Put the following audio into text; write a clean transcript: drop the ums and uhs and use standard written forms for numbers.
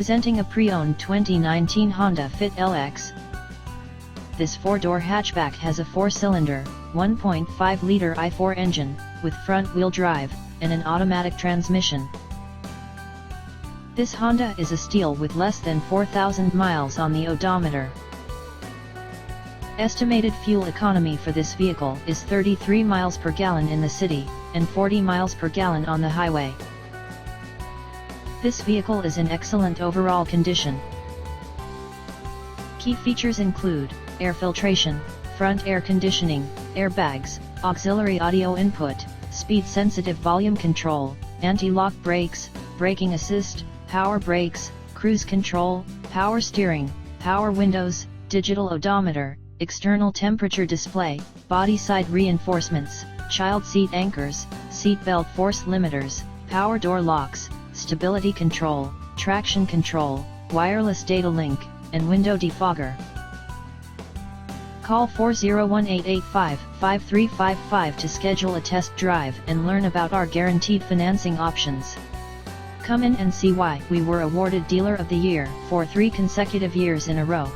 Presenting a pre-owned 2019 Honda Fit LX. This 4-door hatchback has a 4-cylinder, 1.5-liter i4 engine, with front-wheel drive, and an automatic transmission. This Honda is a steal with less than 4,000 miles on the odometer. Estimated fuel economy for this vehicle is 33 miles per gallon in the city, and 40 miles per gallon on the highway. This vehicle is in excellent overall condition. Key features include air filtration, front air conditioning, airbags, auxiliary audio input, speed-sensitive volume control, anti-lock brakes, braking assist, power brakes, cruise control, power steering, power windows, digital odometer, external temperature display, body side reinforcements, child seat anchors, seat belt force limiters, power door locks, stability control, traction control, wireless data link, and window defogger. Call 401-885-5355 to schedule a test drive and learn about our guaranteed financing options. Come in and see why we were awarded Dealer of the Year for 3 consecutive years in a row.